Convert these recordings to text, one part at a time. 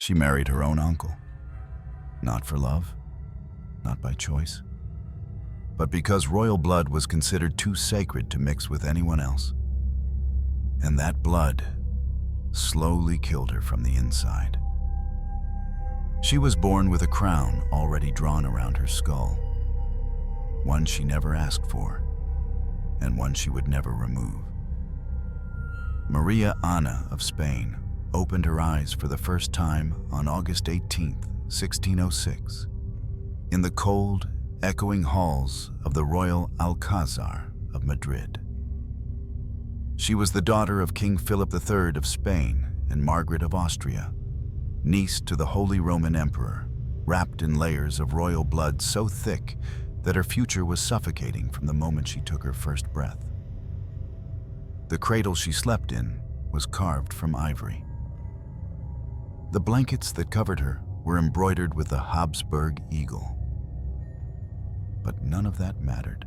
She married her own uncle. Not for love, not by choice, but because royal blood was considered too sacred to mix with anyone else. And that blood slowly killed her from the inside. She was born with a crown already drawn around her skull, one she never asked for, and one she would never remove. Maria Ana of Spain opened her eyes for the first time on August 18, 1606, in the cold, echoing halls of the Royal Alcázar of Madrid. She was the daughter of King Philip III of Spain and Margaret of Austria, niece to the Holy Roman Emperor, wrapped in layers of royal blood so thick that her future was suffocating from the moment she took her first breath. The cradle she slept in was carved from ivory. The blankets that covered her were embroidered with the Habsburg eagle. But none of that mattered,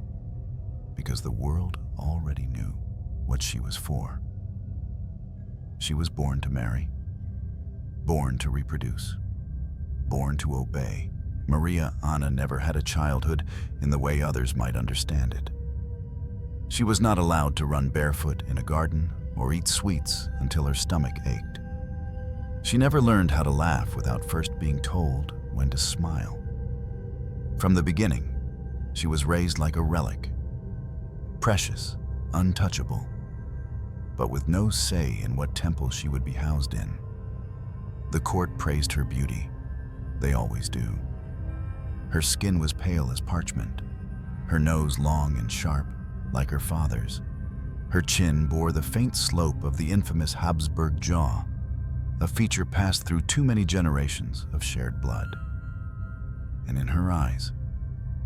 because the world already knew what she was for. She was born to marry, born to reproduce, born to obey. Maria Ana never had a childhood in the way others might understand it. She was not allowed to run barefoot in a garden or eat sweets until her stomach ached. She never learned how to laugh without first being told when to smile. From the beginning, she was raised like a relic, precious, untouchable, but with no say in what temple she would be housed in. The court praised her beauty. They always do. Her skin was pale as parchment, her nose long and sharp, like her father's. Her chin bore the faint slope of the infamous Habsburg jaw, a feature passed through too many generations of shared blood. And in her eyes,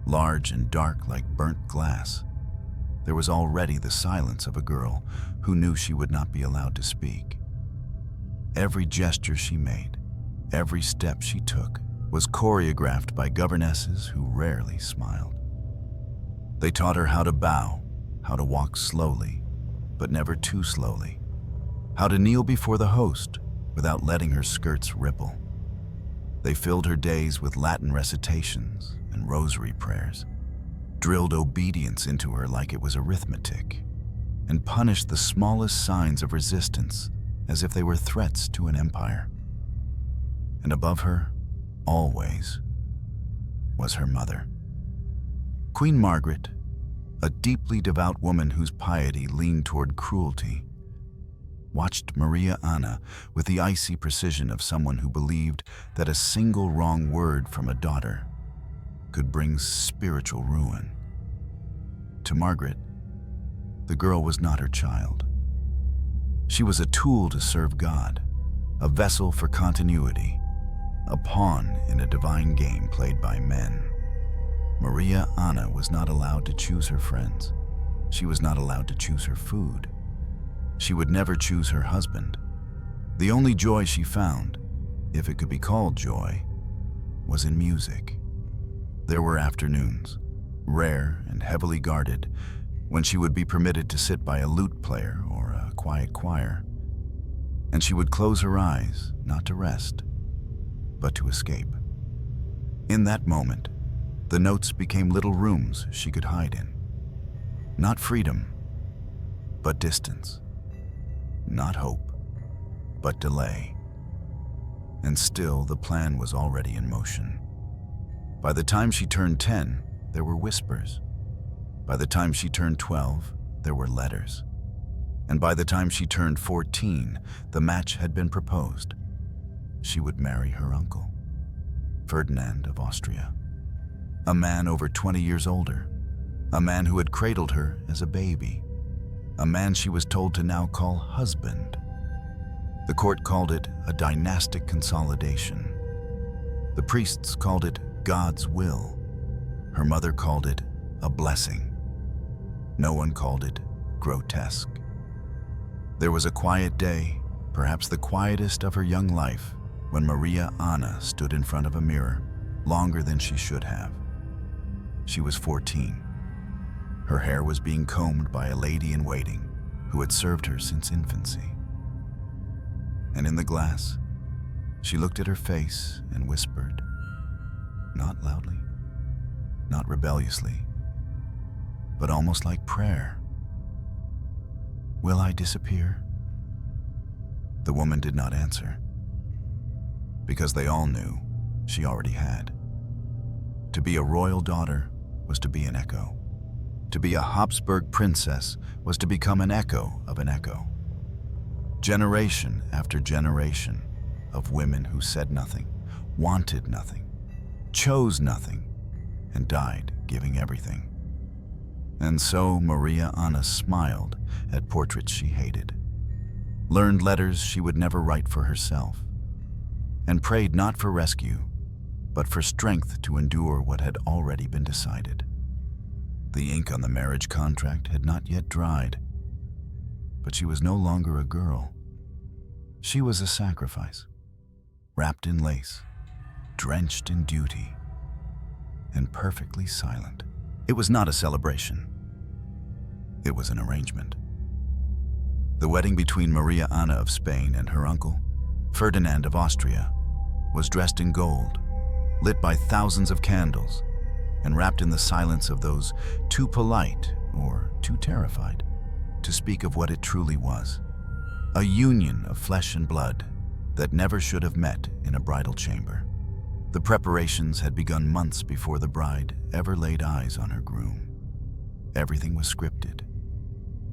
large and dark like burnt glass, there was already the silence of a girl who knew she would not be allowed to speak. Every gesture she made, every step she took, was choreographed by governesses who rarely smiled. They taught her how to bow, how to walk slowly, but never too slowly, how to kneel before the host without letting her skirts ripple. They filled her days with Latin recitations and rosary prayers, drilled obedience into her like it was arithmetic, and punished the smallest signs of resistance as if they were threats to an empire. And above her, always, was her mother. Queen Margaret, a deeply devout woman whose piety leaned toward cruelty, watched Maria Ana with the icy precision of someone who believed that a single wrong word from a daughter could bring spiritual ruin. To Margaret, the girl was not her child. She was a tool to serve God, a vessel for continuity, a pawn in a divine game played by men. Maria Ana was not allowed to choose her friends. She was not allowed to choose her food. She would never choose her husband. The only joy she found, if it could be called joy, was in music. There were afternoons, rare and heavily guarded, when she would be permitted to sit by a lute player or a quiet choir, and she would close her eyes, not to rest, but to escape. In that moment, the notes became little rooms she could hide in. Not freedom, but distance. Not hope, but delay. And still, the plan was already in motion. By the time she turned 10, there were whispers. By the time she turned 12, there were letters. And by the time she turned 14, the match had been proposed. She would marry her uncle, Ferdinand of Austria, a man over 20 years older, a man who had cradled her as a baby, a man she was told to now call husband. The court called it a dynastic consolidation. The priests called it God's will. Her mother called it a blessing. No one called it grotesque. There was a quiet day, perhaps the quietest of her young life, when Maria Ana stood in front of a mirror, longer than she should have. She was 14. Her hair was being combed by a lady-in-waiting who had served her since infancy. And in the glass, She looked at her face and whispered, not loudly, not rebelliously, but almost like prayer, "Will I disappear?" The woman did not answer, because they all knew she already had. To be a royal daughter was to be an echo. To be a Habsburg princess was to become an echo of an echo. Generation after generation of women who said nothing, wanted nothing, chose nothing, and died giving everything. And so Maria Anna smiled at portraits she hated, learned letters she would never write for herself, and prayed not for rescue, but for strength to endure what had already been decided. The ink on the marriage contract had not yet dried, but she was no longer a girl. She was a sacrifice, wrapped in lace, drenched in duty, and perfectly silent. It was not a celebration. It was an arrangement. The wedding between Maria Anna of Spain and her uncle, Ferdinand of Austria, was dressed in gold, lit by thousands of candles, and wrapped in the silence of those too polite or too terrified to speak of what it truly was. A union of flesh and blood that never should have met in a bridal chamber. The preparations had begun months before the bride ever laid eyes on her groom. Everything was scripted.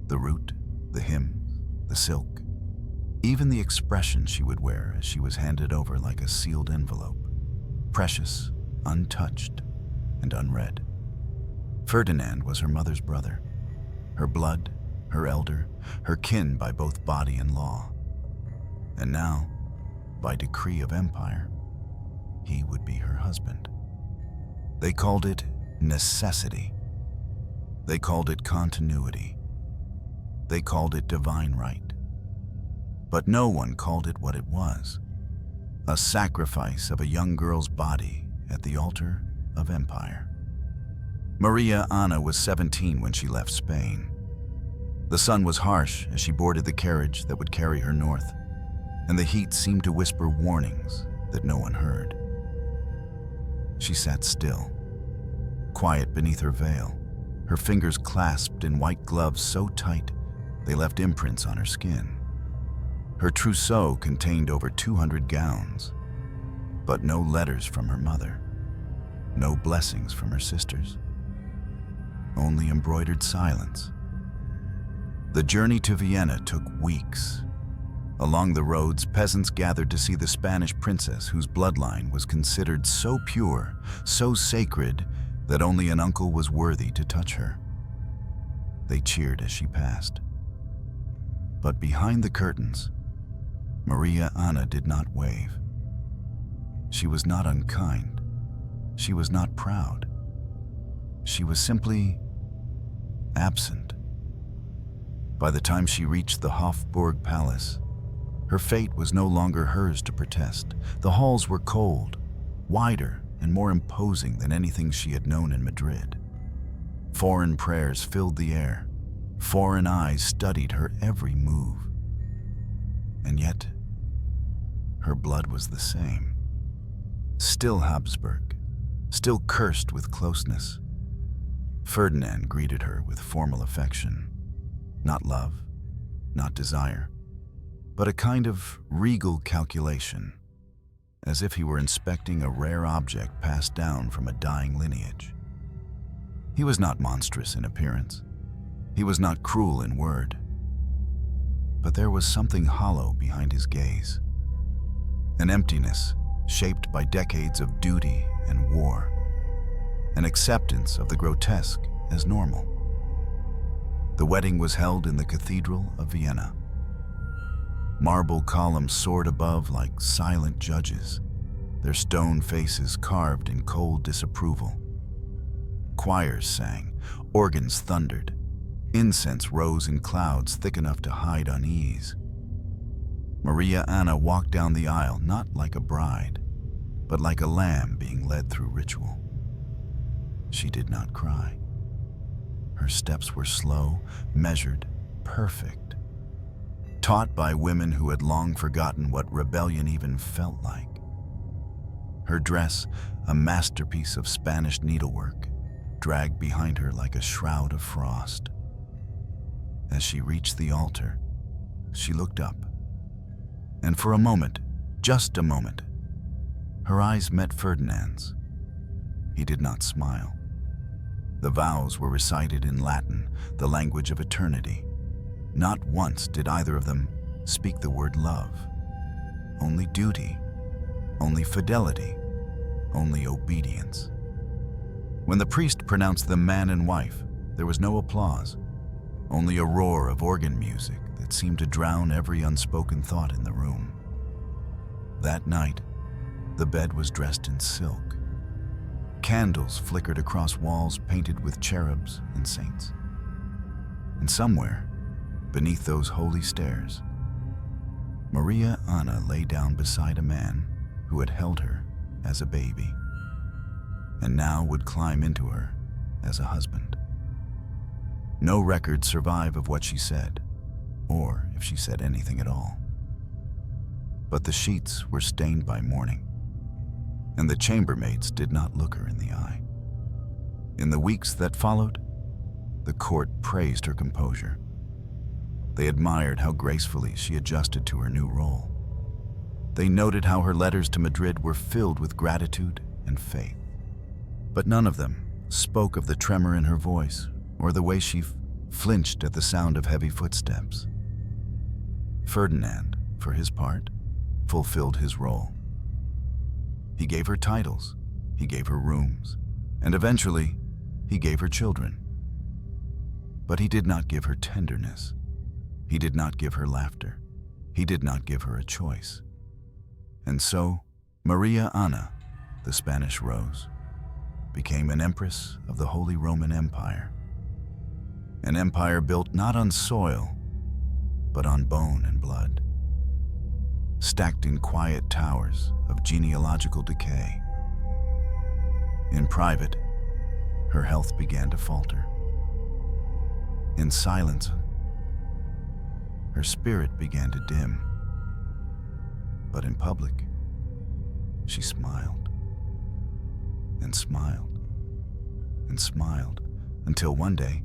The route, the hymns, the silk, even the expression she would wear as she was handed over like a sealed envelope, precious, untouched, and unread. Ferdinand was her mother's brother, her blood, her elder, her kin by both body and law. And now, by decree of empire, he would be her husband. They called it necessity. They called it continuity. They called it divine right. But no one called it what it was: a sacrifice of a young girl's body at the altar of empire. Maria Anna was 17 when she left Spain. The sun was harsh as she boarded the carriage that would carry her north, and the heat seemed to whisper warnings that no one heard. She sat still, quiet beneath her veil, her fingers clasped in white gloves so tight they left imprints on her skin. Her trousseau contained over 200 gowns, but no letters from her mother, no blessings from her sisters, only embroidered silence. The journey to Vienna took weeks. Along the roads, peasants gathered to see the Spanish princess whose bloodline was considered so pure, so sacred, that only an uncle was worthy to touch her. They cheered as she passed. But behind the curtains, Maria Anna did not wave. She was not unkind. She was not proud. She was simply absent. By the time she reached the Hofburg Palace, her fate was no longer hers to protest. The halls were cold, wider, and more imposing than anything she had known in Madrid. Foreign prayers filled the air. Foreign eyes studied her every move. And yet, her blood was the same. Still Habsburg, still cursed with closeness. Ferdinand greeted her with formal affection. Not love, not desire, but a kind of regal calculation, as if he were inspecting a rare object passed down from a dying lineage. He was not monstrous in appearance. He was not cruel in word. But there was something hollow behind his gaze, an emptiness shaped by decades of duty and war, an acceptance of the grotesque as normal. The wedding was held in the Cathedral of Vienna. Marble columns soared above like silent judges, their stone faces carved in cold disapproval. Choirs sang, organs thundered, incense rose in clouds thick enough to hide unease. Maria Anna walked down the aisle not like a bride, but like a lamb being led through ritual. She did not cry. Her steps were slow, measured, perfect. taught by women who had long forgotten what rebellion even felt like. Her dress, a masterpiece of Spanish needlework, dragged behind her like a shroud of frost. As she reached the altar, she looked up, and for a moment, just a moment, her eyes met Ferdinand's. He did not smile. The vows were recited in Latin, the language of eternity. Not once did either of them speak the word love. Only duty, only fidelity, only obedience. When the priest pronounced them man and wife, there was no applause, only a roar of organ music that seemed to drown every unspoken thought in the room. That night, the bed was dressed in silk. Candles flickered across walls painted with cherubs and saints. And somewhere, beneath those holy stairs, Maria Anna lay down beside a man who had held her as a baby, and now would climb into her as a husband. No records survive of what she said, or if she said anything at all. But the sheets were stained by mourning, and the chambermaids did not look her in the eye. In the weeks that followed, the court praised her composure. They admired how gracefully she adjusted to her new role. They noted how her letters to Madrid were filled with gratitude and faith. But none of them spoke of the tremor in her voice or the way she flinched at the sound of heavy footsteps. Ferdinand, for his part, fulfilled his role. He gave her titles, he gave her rooms, and eventually, he gave her children. But he did not give her tenderness. He did not give her laughter. He did not give her a choice. And so, Maria Anna, the Spanish Rose, became an empress of the Holy Roman Empire. An empire built not on soil, but on bone and blood, stacked in quiet towers of genealogical decay. In private, her health began to falter. In silence, her spirit began to dim. But in public, she smiled and smiled and smiled until one day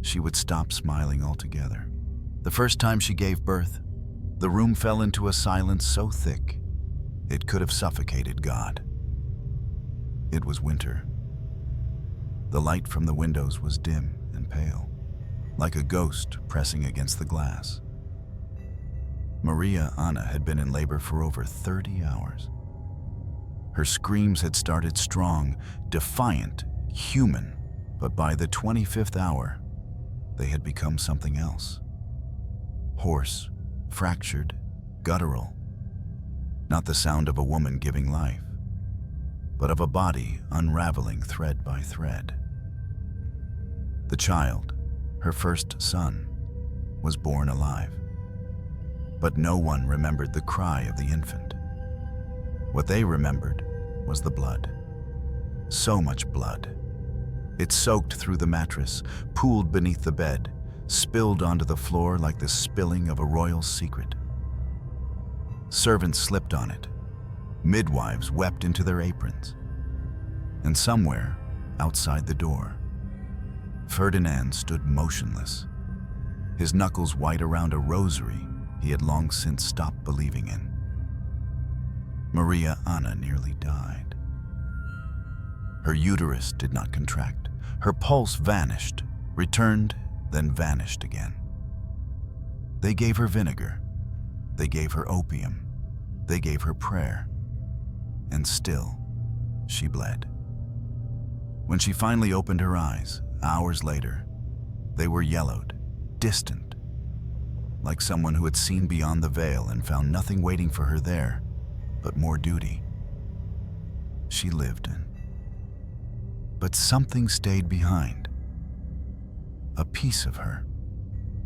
she would stop smiling altogether. The first time she gave birth, the room fell into a silence so thick it could have suffocated God. It was winter. The light from the windows was dim and pale, like a ghost pressing against the glass. Maria Anna had been in labor for over 30 hours. Her screams had started strong, defiant, human, but by the 25th hour, they had become something else. Hoarse, fractured, guttural. Not the sound of a woman giving life, but of a body unraveling thread by thread. The child, her first son, was born alive. But no one remembered the cry of the infant. What they remembered was the blood. So much blood. It soaked through the mattress, pooled beneath the bed, spilled onto the floor like the spilling of a royal secret. Servants slipped on it. Midwives wept into their aprons. And somewhere, outside the door, Ferdinand stood motionless, his knuckles white around a rosary he had long since stopped believing in. Maria Anna nearly died. Her uterus did not contract. Her pulse vanished, returned, then vanished again. They gave her vinegar. They gave her opium. They gave her prayer. And still, she bled. When she finally opened her eyes, hours later, they were yellowed, distant, like someone who had seen beyond the veil and found nothing waiting for her there but more duty. She lived in. But something stayed behind. A piece of her,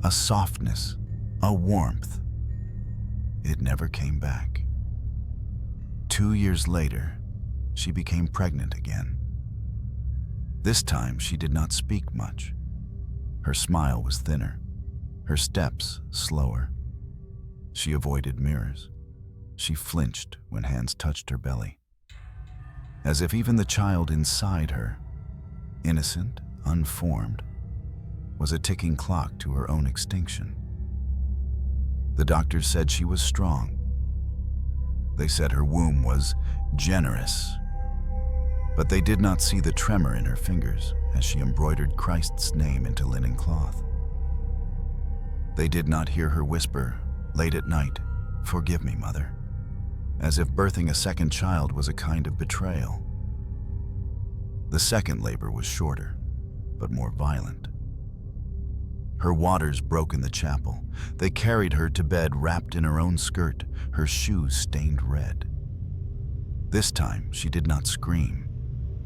a softness, a warmth. It never came back. 2 years later, she became pregnant again. This time, she did not speak much. Her smile was thinner, her steps slower, She avoided mirrors. She flinched when hands touched her belly, as if even the child inside her, innocent, unformed, was a ticking clock to her own extinction. The doctors said she was strong. They said her womb was generous, but they did not see the tremor in her fingers as she embroidered Christ's name into linen cloth. They did not hear her whisper, late at night, "Forgive me, Mother," as if birthing a second child was a kind of betrayal. The second labor was shorter, but more violent. Her waters broke in the chapel. They carried her to bed wrapped in her own skirt, her shoes stained red. This time, she did not scream.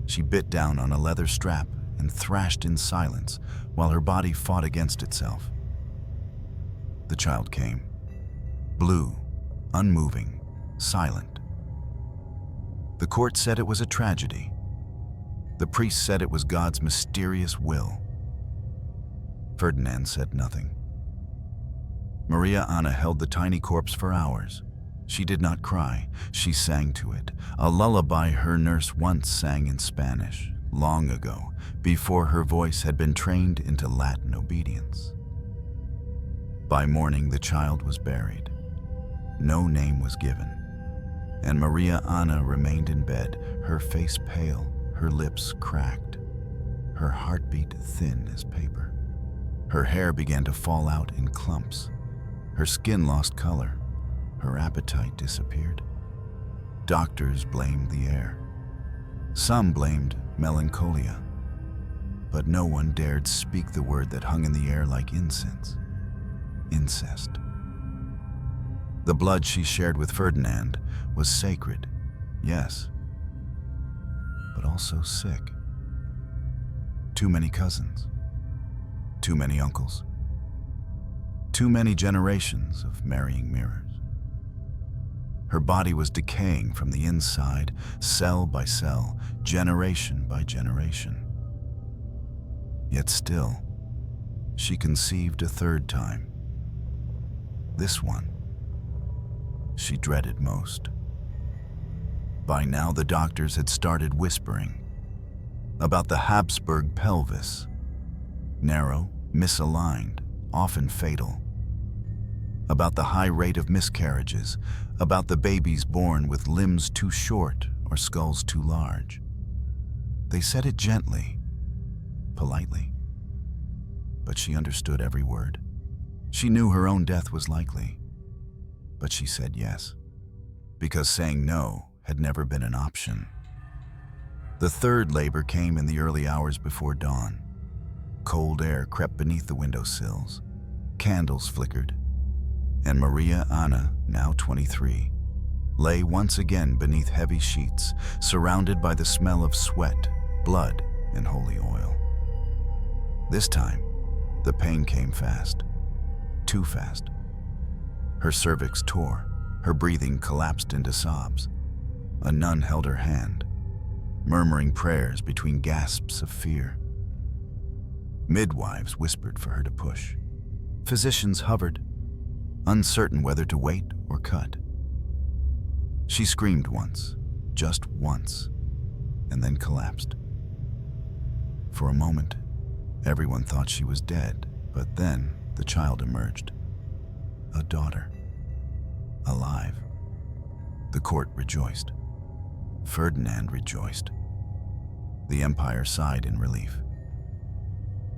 She bit down on a leather strap and thrashed in silence while her body fought against itself. The child came, blue, unmoving, silent. The court said it was a tragedy. The priest said it was God's mysterious will. Ferdinand said nothing. Maria Anna held the tiny corpse for hours. She did not cry. She sang to it, a lullaby her nurse once sang in Spanish, long ago, before her voice had been trained into Latin obedience. By morning, the child was buried. No name was given, and Maria Anna remained in bed, her face pale, her lips cracked, her heartbeat thin as paper. Her hair began to fall out in clumps. Her skin lost color. Her appetite disappeared. Doctors blamed the air. Some blamed melancholia, but no one dared speak the word that hung in the air like incense: incest. The blood she shared with Ferdinand was sacred, yes, but also sick. Too many cousins, too many uncles, too many generations of marrying mirrors. Her body was decaying from the inside, cell by cell, generation by generation. Yet still, she conceived a third time. This one, she dreaded most. By now, the doctors had started whispering about the Habsburg pelvis, narrow, misaligned, often fatal, about the high rate of miscarriages, about the babies born with limbs too short or skulls too large. They said it gently, politely, but she understood every word. She knew her own death was likely, but she said yes, because saying no had never been an option. The third labor came in the early hours before dawn. Cold air crept beneath the windowsills. Candles flickered, and Maria Anna, now 23, lay once again beneath heavy sheets, surrounded by the smell of sweat, blood, and holy oil. This time, the pain came fast, too fast. Her cervix tore, her breathing collapsed into sobs. A nun held her hand, murmuring prayers between gasps of fear. Midwives whispered for her to push. Physicians hovered, uncertain whether to wait or cut. She screamed once, just once, and then collapsed. For a moment, everyone thought she was dead, but then the child emerged. A daughter, alive. The court rejoiced. Ferdinand rejoiced. The empire sighed in relief.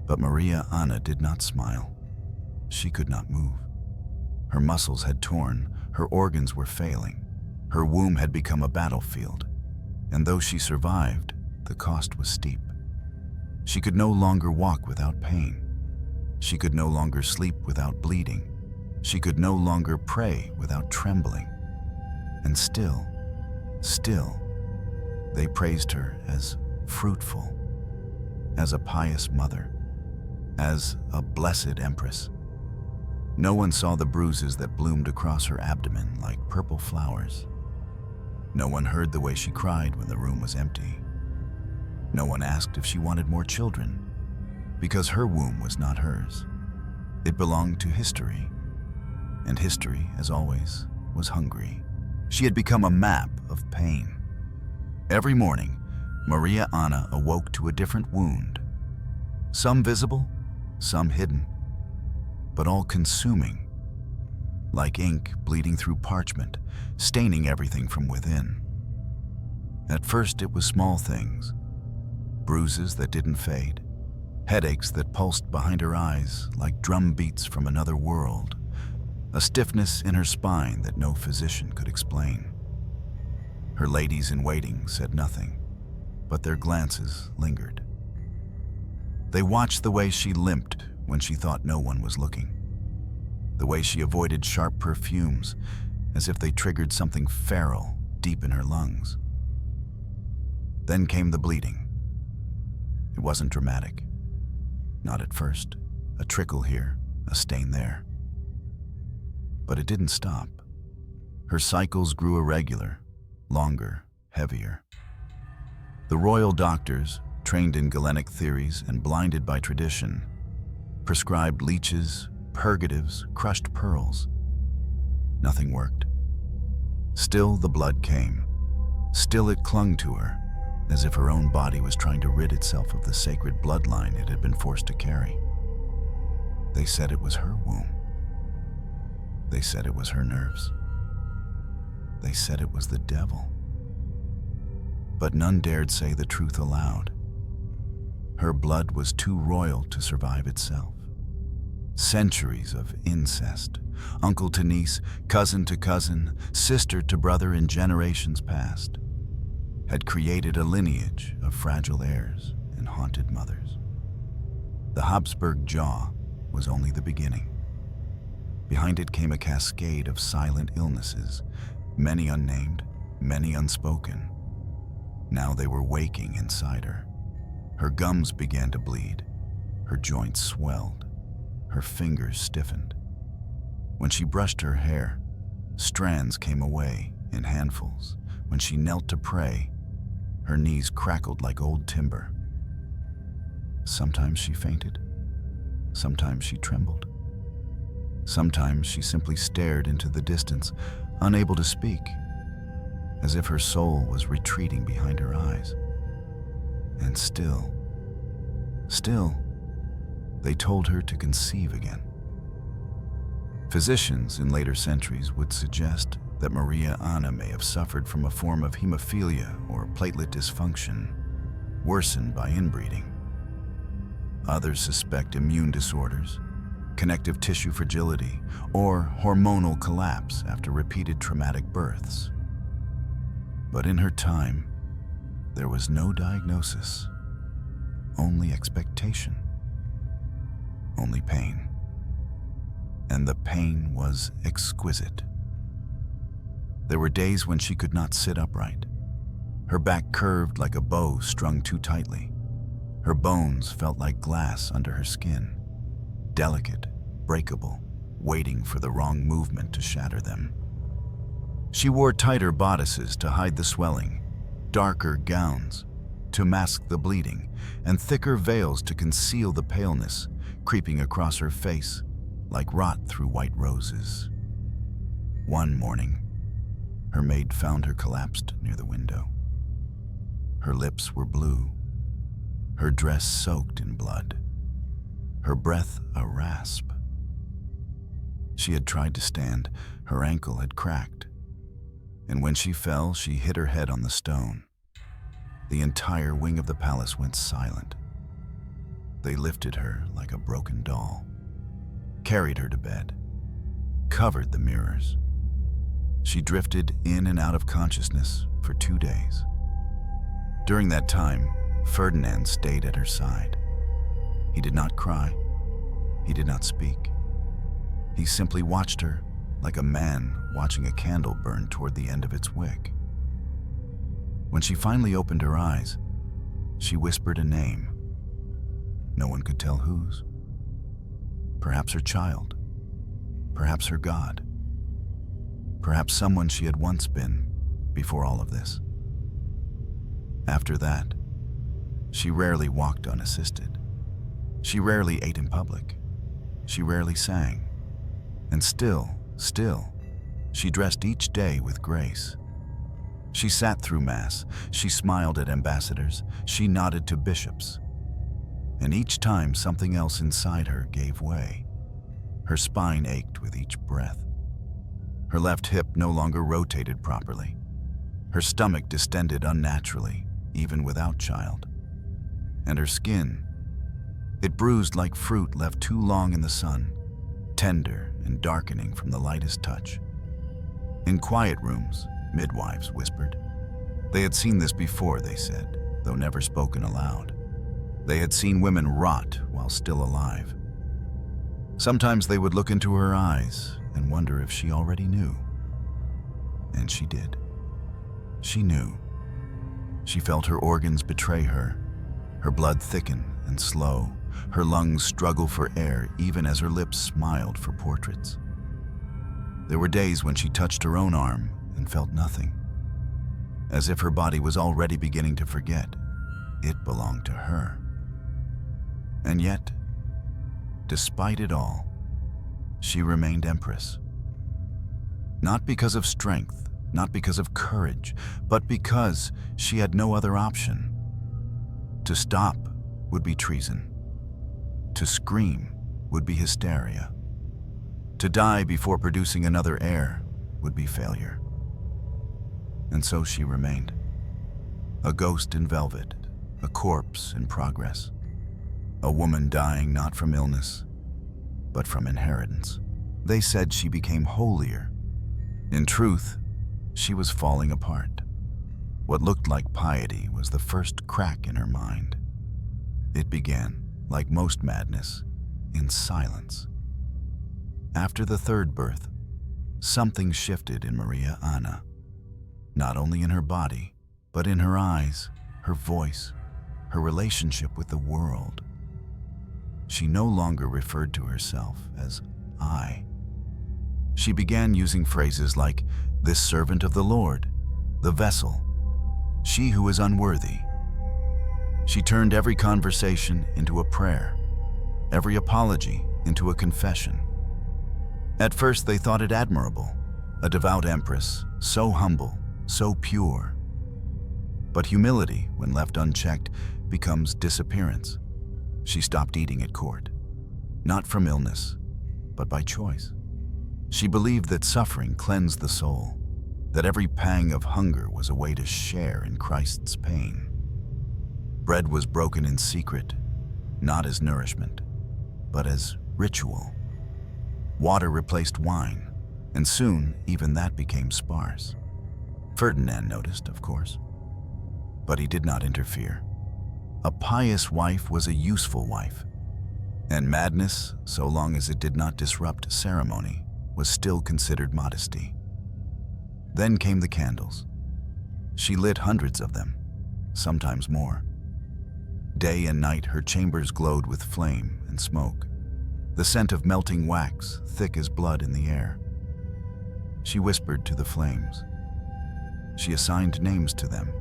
But Maria Anna did not smile. She could not move. Her muscles had torn, her organs were failing. Her womb had become a battlefield, and though she survived, the cost was steep. She could no longer walk without pain. She could no longer sleep without bleeding. She could no longer pray without trembling. And still, they praised her as fruitful, as a pious mother, as a blessed Empress. No one saw the bruises that bloomed across her abdomen like purple flowers. No one heard the way she cried when the room was empty. No one asked if she wanted more children, because her womb was not hers. It belonged to history. And history, as always, was hungry. She had become a map of pain. Every morning, Maria Anna awoke to a different wound. Some visible, some hidden, but all consuming, like ink bleeding through parchment, staining everything from within. At first it was small things, bruises that didn't fade, headaches that pulsed behind her eyes like drum beats from another world, a stiffness in her spine that no physician could explain. Her ladies-in-waiting said nothing, but their glances lingered. They watched the way she limped when she thought no one was looking, the way she avoided sharp perfumes as if they triggered something feral deep in her lungs. Then came the bleeding. It wasn't dramatic. Not at first. A trickle here, a stain there. But it didn't stop. Her cycles grew irregular, longer, heavier. The royal doctors, trained in Galenic theories and blinded by tradition, prescribed leeches, purgatives, crushed pearls. Nothing worked. Still the blood came. Still it clung to her, as if her own body was trying to rid itself of the sacred bloodline it had been forced to carry. They said it was her womb. They said it was her nerves. They said it was the devil. But none dared say the truth aloud. Her blood was too royal to survive itself. Centuries of incest, uncle to niece, cousin to cousin, sister to brother in generations past, had created a lineage of fragile heirs and haunted mothers. The Habsburg jaw was only the beginning. Behind it came a cascade of silent illnesses, many unnamed, many unspoken. Now they were waking inside her. Her gums began to bleed. Her joints swelled. Her fingers stiffened. When she brushed her hair, strands came away in handfuls. When she knelt to pray, her knees crackled like old timber. Sometimes she fainted. Sometimes she trembled. Sometimes she simply stared into the distance, unable to speak, as if her soul was retreating behind her eyes. And still, they told her to conceive again. Physicians in later centuries would suggest that Maria Anna may have suffered from a form of hemophilia or platelet dysfunction, worsened by inbreeding. Others suspect immune disorders, connective tissue fragility, or hormonal collapse after repeated traumatic births. But in her time, there was no diagnosis, only expectation, only pain. And the pain was exquisite. There were days when she could not sit upright. Her back curved like a bow strung too tightly. Her bones felt like glass under her skin, delicate, breakable, waiting for the wrong movement to shatter them. She wore tighter bodices to hide the swelling, darker gowns to mask the bleeding, and thicker veils to conceal the paleness creeping across her face like rot through white roses. One morning, her maid found her collapsed near the window. Her lips were blue, her dress soaked in blood, her breath a rasp. She had tried to stand, her ankle had cracked, and when she fell, she hit her head on the stone. The entire wing of the palace went silent. They lifted her like a broken doll, carried her to bed, covered the mirrors. She drifted in and out of consciousness for 2 days. During that time, Ferdinand stayed at her side. He did not cry. He did not speak. He simply watched her like a man watching a candle burn toward the end of its wick. When she finally opened her eyes, she whispered a name. No one could tell whose. Perhaps her child. Perhaps her God. Perhaps someone she had once been before all of this. After that, she rarely walked unassisted. She rarely ate in public. She rarely sang. And still, Still, she dressed each day with grace. She sat through Mass, she smiled at ambassadors, she nodded to bishops. And each time something else inside her gave way. Her spine ached with each breath. Her left hip no longer rotated properly. Her stomach distended unnaturally, even without child. And her skin, it bruised like fruit left too long in the sun, tender and darkening from the lightest touch. In quiet rooms, midwives whispered. They had seen this before, they said, though never spoken aloud. They had seen women rot while still alive. Sometimes they would look into her eyes and wonder if she already knew. And she did. She knew. She felt her organs betray her, her blood thicken and slow, her lungs struggle for air even as her lips smiled for portraits. There were days when she touched her own arm and felt nothing, as if her body was already beginning to forget it belonged to her. And yet, despite it all, she remained Empress. Not because of strength, not because of courage, but because she had no other option. To stop would be treason. To scream would be hysteria. To die before producing another heir would be failure. And so she remained. A ghost in velvet, a corpse in progress. A woman dying not from illness, but from inheritance. They said she became holier. In truth, she was falling apart. What looked like piety was the first crack in her mind. It began, like most madness, in silence. After the third birth, something shifted in Maria Anna. Not only in her body, but in her eyes, her voice, her relationship with the world. She no longer referred to herself as I. She began using phrases like, "This servant of the Lord," "the vessel," "she who is unworthy." She turned every conversation into a prayer, every apology into a confession. At first they thought it admirable, a devout empress, so humble, so pure. But humility, when left unchecked, becomes disappearance. She stopped eating at court, not from illness, but by choice. She believed that suffering cleansed the soul, that every pang of hunger was a way to share in Christ's pain. Bread was broken in secret, not as nourishment, but as ritual. Water replaced wine, and soon even that became sparse. Ferdinand noticed, of course, but he did not interfere. A pious wife was a useful wife, and madness, so long as it did not disrupt ceremony, was still considered modesty. Then came the candles. She lit hundreds of them, sometimes more. Day and night her chambers glowed with flame and smoke, the scent of melting wax thick as blood in the air. She whispered to the flames. She assigned names to them.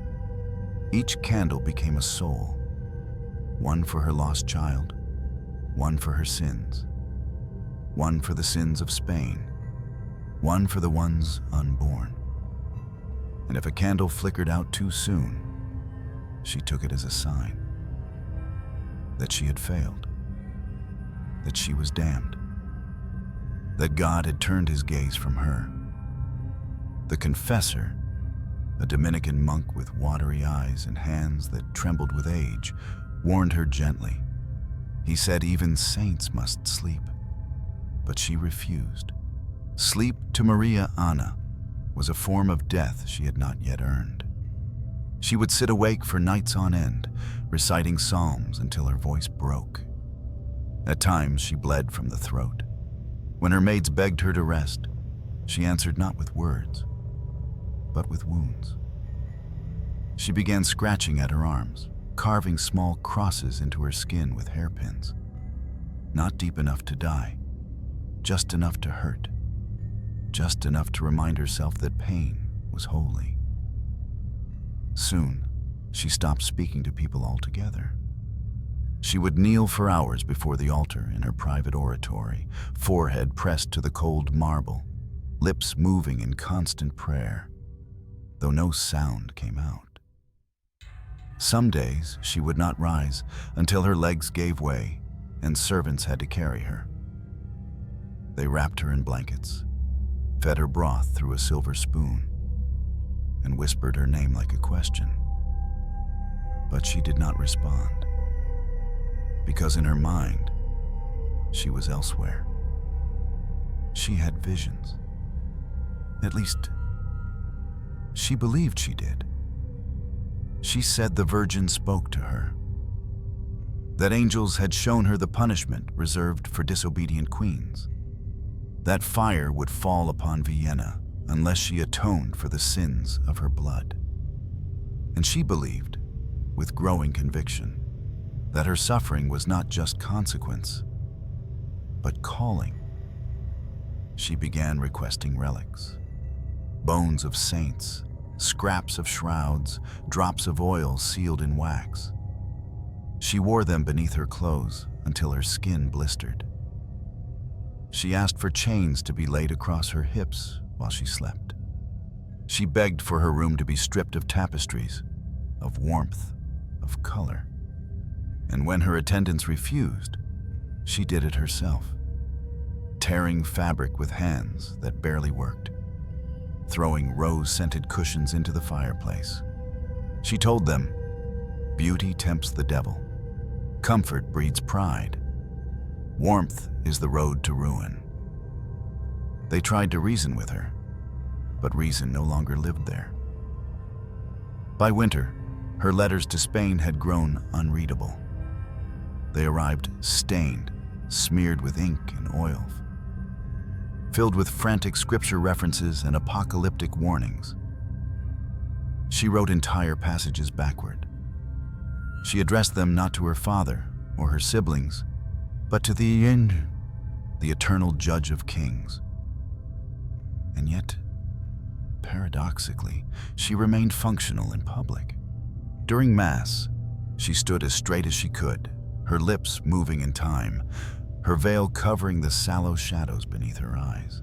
Each candle became a soul, one for her lost child, one for her sins, one for the sins of Spain, one for the ones unborn. And if a candle flickered out too soon, she took it as a sign that she had failed, that she was damned, that God had turned his gaze from her. The confessor, a Dominican monk with watery eyes and hands that trembled with age, warned her gently. He said even saints must sleep, but she refused. Sleep to Maria Anna was a form of death she had not yet earned. She would sit awake for nights on end, reciting psalms until her voice broke. At times she bled from the throat. When her maids begged her to rest, she answered not with words, but with wounds. She began scratching at her arms, carving small crosses into her skin with hairpins. Not deep enough to die, just enough to hurt, just enough to remind herself that pain was holy. Soon, she stopped speaking to people altogether. She would kneel for hours before the altar in her private oratory, forehead pressed to the cold marble, lips moving in constant prayer, though no sound came out. Some days she would not rise until her legs gave way and servants had to carry her. They wrapped her in blankets, fed her broth through a silver spoon, and whispered her name like a question. But she did not respond, because in her mind, she was elsewhere. She had visions. At least, she believed she did. She said the Virgin spoke to her, that angels had shown her the punishment reserved for disobedient queens, that fire would fall upon Vienna unless she atoned for the sins of her blood. And she believed, with growing conviction, that her suffering was not just consequence, but calling. She began requesting relics, bones of saints, scraps of shrouds, drops of oil sealed in wax. She wore them beneath her clothes until her skin blistered. She asked for chains to be laid across her hips while she slept. She begged for her room to be stripped of tapestries, of warmth, of color. And when her attendants refused, she did it herself, tearing fabric with hands that barely worked, throwing rose-scented cushions into the fireplace. She told them, "Beauty tempts the devil. Comfort breeds pride. Warmth is the road to ruin." They tried to reason with her, but reason no longer lived there. By winter, her letters to Spain had grown unreadable. They arrived stained, smeared with ink and oil, filled with frantic scripture references and apocalyptic warnings. She wrote entire passages backward. She addressed them not to her father or her siblings, but to the eternal judge of kings. And yet, paradoxically, she remained functional in public. During Mass, she stood as straight as she could, her lips moving in time, her veil covering the sallow shadows beneath her eyes.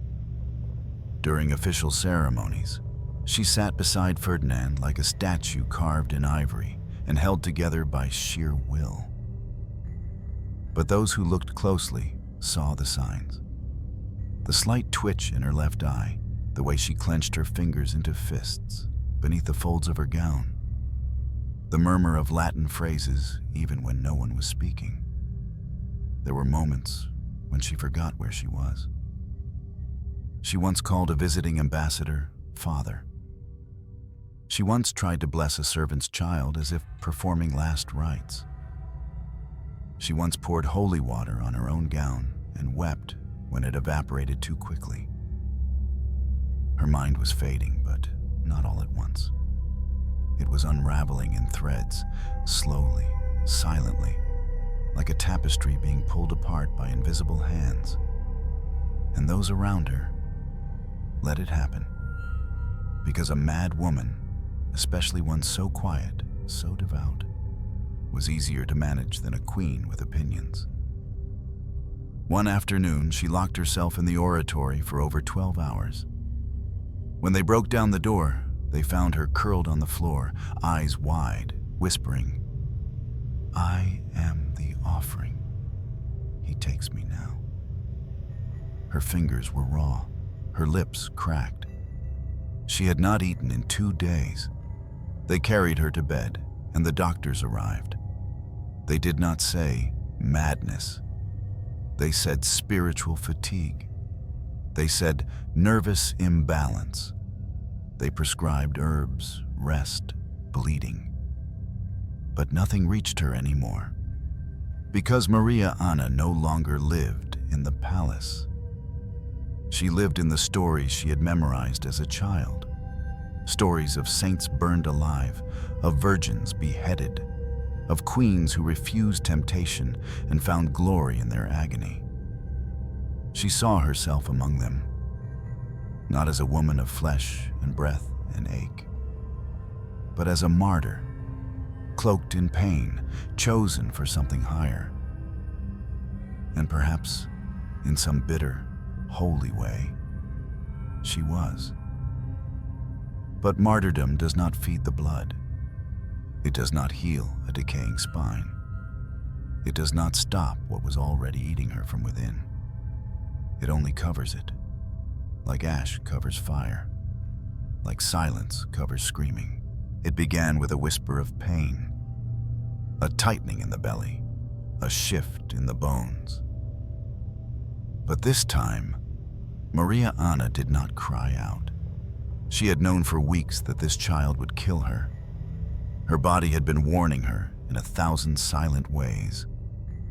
During official ceremonies, she sat beside Ferdinand like a statue carved in ivory and held together by sheer will. But those who looked closely saw the signs. The slight twitch in her left eye, the way she clenched her fingers into fists beneath the folds of her gown, the murmur of Latin phrases even when no one was speaking. There were moments when she forgot where she was. She once called a visiting ambassador father. She once tried to bless a servant's child as if performing last rites. She once poured holy water on her own gown and wept when it evaporated too quickly. Her mind was fading, but not all at once. It was unraveling in threads, slowly, silently, like a tapestry being pulled apart by invisible hands. And those around her let it happen, because a mad woman, especially one so quiet, so devout, was easier to manage than a queen with opinions. One afternoon, she locked herself in the oratory for over 12 hours. When they broke down the door, they found her curled on the floor, eyes wide, whispering, "I am the offering. He takes me now." Her fingers were raw, her lips cracked. She had not eaten in 2 days. They carried her to bed, and the doctors arrived. They did not say madness. They said spiritual fatigue. They said nervous imbalance. They prescribed herbs, rest, bleeding. But nothing reached her anymore, because Maria Anna no longer lived in the palace. She lived in the stories she had memorized as a child. Stories of saints burned alive, of virgins beheaded, of queens who refused temptation and found glory in their agony. She saw herself among them, not as a woman of flesh and breath and ache, but as a martyr, cloaked in pain, chosen for something higher. And perhaps, in some bitter, holy way, she was. But martyrdom does not feed the blood. It does not heal a decaying spine. It does not stop what was already eating her from within. It only covers it, like ash covers fire, like silence covers screaming. It began with a whisper of pain, a tightening in the belly, a shift in the bones. But this time, Maria Anna did not cry out. She had known for weeks that this child would kill her. Her body had been warning her in 1,000 silent ways.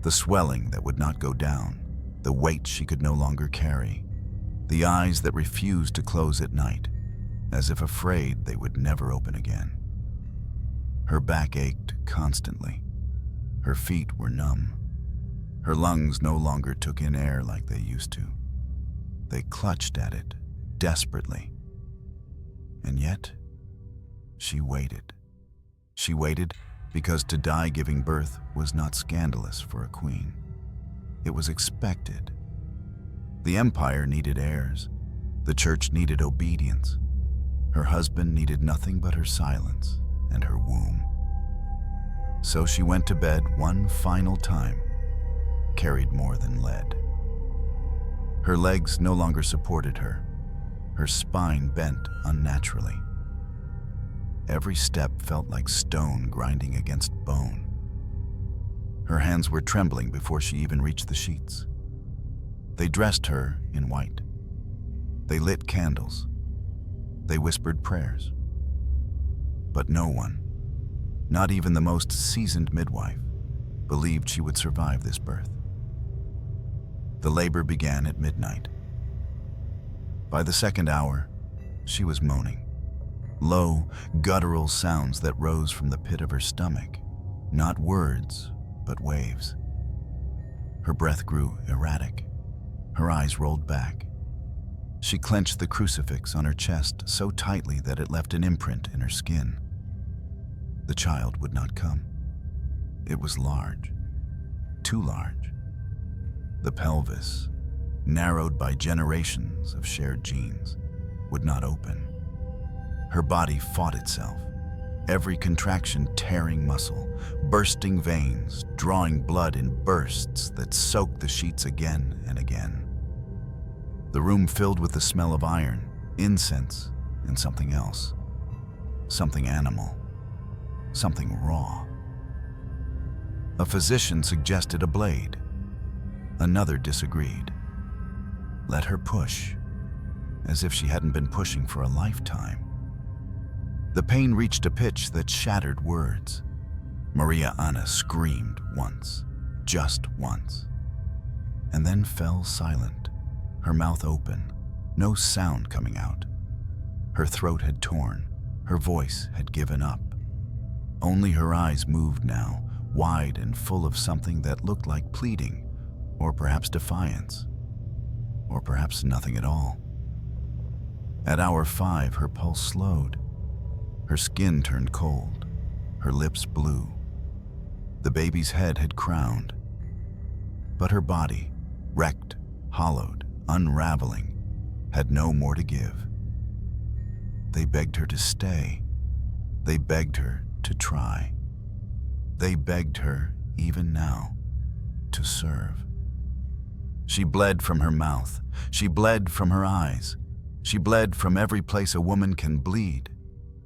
The swelling that would not go down, the weight she could no longer carry, the eyes that refused to close at night, as if afraid they would never open again. Her back ached constantly. Her feet were numb. Her lungs no longer took in air like they used to. They clutched at it desperately. And yet, she waited. She waited because to die giving birth was not scandalous for a queen. It was expected. The empire needed heirs. The church needed obedience. Her husband needed nothing but her silence and her womb. So she went to bed one final time, carried more than lead. Her legs no longer supported her. Her spine bent unnaturally. Every step felt like stone grinding against bone. Her hands were trembling before she even reached the sheets. They dressed her in white. They lit candles. They whispered prayers. But no one, not even the most seasoned midwife, believed she would survive this birth. The labor began at midnight. By the second hour, she was moaning. Low, guttural sounds that rose from the pit of her stomach. Not words, but waves. Her breath grew erratic. Her eyes rolled back. She clenched the crucifix on her chest so tightly that it left an imprint in her skin. The child would not come. It was large, too large. The pelvis, narrowed by generations of shared genes, would not open. Her body fought itself, every contraction tearing muscle, bursting veins, drawing blood in bursts that soaked the sheets again and again. The room filled with the smell of iron, incense, and something else. Something animal. Something raw. A physician suggested a blade. Another disagreed. Let her push, as if she hadn't been pushing for a lifetime. The pain reached a pitch that shattered words. Maria Anna screamed once, just once, and then fell silent, her mouth open, no sound coming out. Her throat had torn, her voice had given up. Only her eyes moved now, wide and full of something that looked like pleading, or perhaps defiance, or perhaps nothing at all. At hour 5, her pulse slowed. Her skin turned cold, her lips blue. The baby's head had crowned, but her body, wrecked, hollowed, unraveling, had no more to give. They begged her to stay. They begged her to try. They begged her, even now, to serve. She bled from her mouth. She bled from her eyes. She bled from every place a woman can bleed,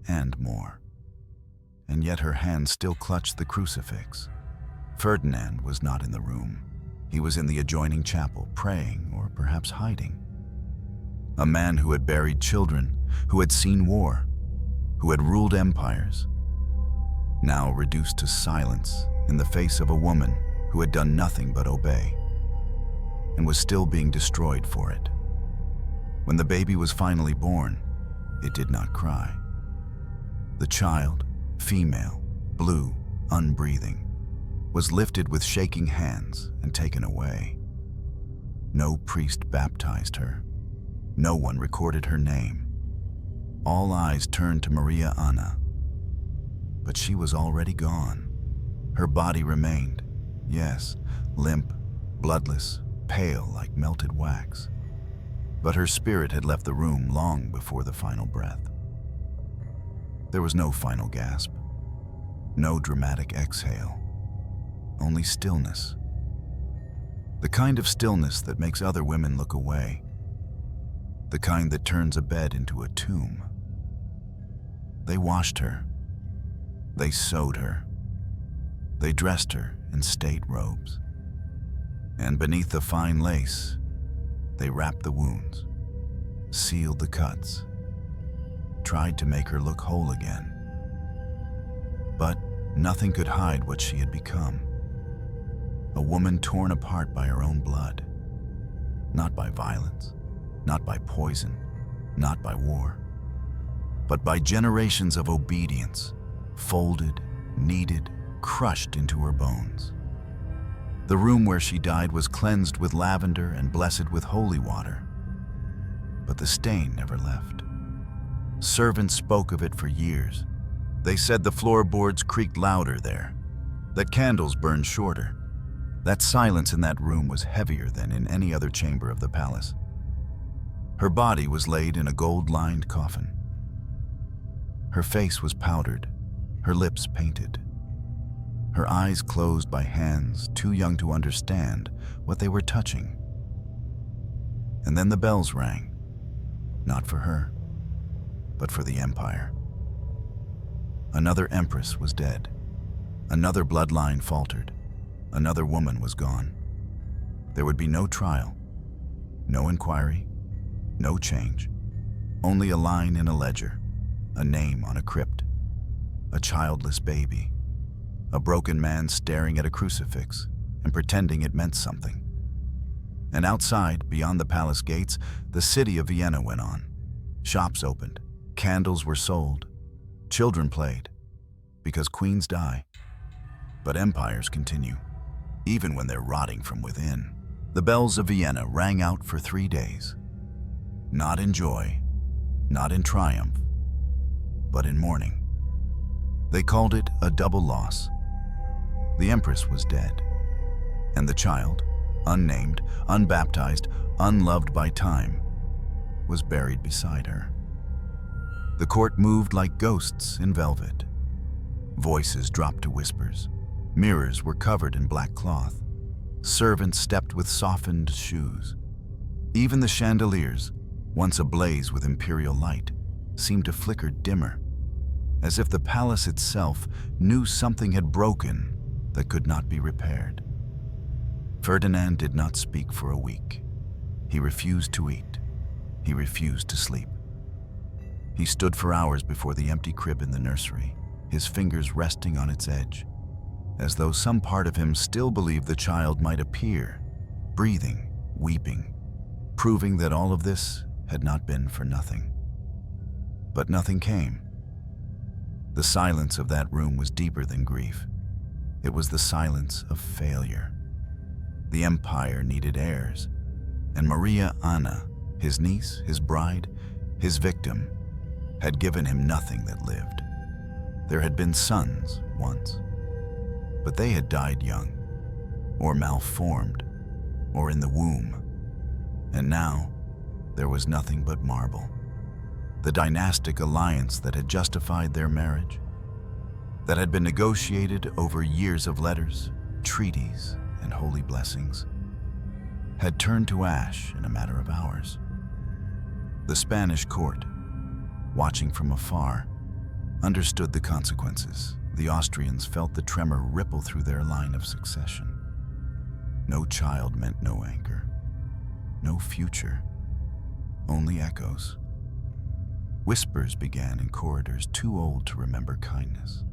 and more. And yet her hands still clutched the crucifix. Ferdinand was not in the room. He was in the adjoining chapel, praying or perhaps hiding. A man who had buried children, who had seen war, who had ruled empires, now reduced to silence in the face of a woman who had done nothing but obey, and was still being destroyed for it. When the baby was finally born, it did not cry. The child, female, blue, unbreathing, was lifted with shaking hands and taken away. No priest baptized her. No one recorded her name. All eyes turned to Maria Anna. But she was already gone. Her body remained, yes, limp, bloodless, pale like melted wax. but her spirit had left the room long before the final breath. There was no final gasp, no dramatic exhale, only stillness. The kind of stillness that makes other women look away, the kind that turns a bed into a tomb. They washed her, they sewed her, they dressed her in state robes, and beneath the fine lace, they wrapped the wounds, sealed the cuts, tried to make her look whole again. But nothing could hide what she had become. A woman torn apart by her own blood. Not by violence, not by poison, not by war, but by generations of obedience, folded, kneaded, crushed into her bones. The room where she died was cleansed with lavender and blessed with holy water, but the stain never left. Servants spoke of it for years. They said the floorboards creaked louder there, that candles burned shorter, that silence in that room was heavier than in any other chamber of the palace. Her body was laid in a gold-lined coffin. Her face was powdered, her lips painted, her eyes closed by hands too young to understand what they were touching. And then the bells rang, not for her, but for the empire. Another empress was dead. Another bloodline faltered. Another woman was gone. There would be no trial, no inquiry, no change. Only a line in a ledger, a name on a crypt, a childless baby, a broken man staring at a crucifix and pretending it meant something. And outside, beyond the palace gates, the city of Vienna went on. Shops opened, candles were sold, children played, because queens die. But empires continue, even when they're rotting from within. The bells of Vienna rang out for 3 days, not in joy, not in triumph, but in mourning. They called it a double loss. The Empress was dead, and the child, unnamed, unbaptized, unloved by time, was buried beside her. The court moved like ghosts in velvet. Voices dropped to whispers. Mirrors were covered in black cloth. Servants stepped with softened shoes. Even the chandeliers, once ablaze with imperial light, seemed to flicker dimmer, as if the palace itself knew something had broken that could not be repaired. Ferdinand did not speak for a week. He refused to eat. He refused to sleep. He stood for hours before the empty crib in the nursery, his fingers resting on its edge, as though some part of him still believed the child might appear, breathing, weeping, proving that all of this had not been for nothing. But nothing came. The silence of that room was deeper than grief. It was the silence of failure. The empire needed heirs, and Maria Anna, his niece, his bride, his victim, had given him nothing that lived. There had been sons once, but they had died young, or malformed, or in the womb. And now, there was nothing but marble. The dynastic alliance that had justified their marriage, that had been negotiated over years of letters, treaties, and holy blessings, had turned to ash in a matter of hours. The Spanish court, watching from afar, understood the consequences. The Austrians felt the tremor ripple through their line of succession. No child meant no anchor, no future, only echoes. Whispers began in corridors too old to remember kindness.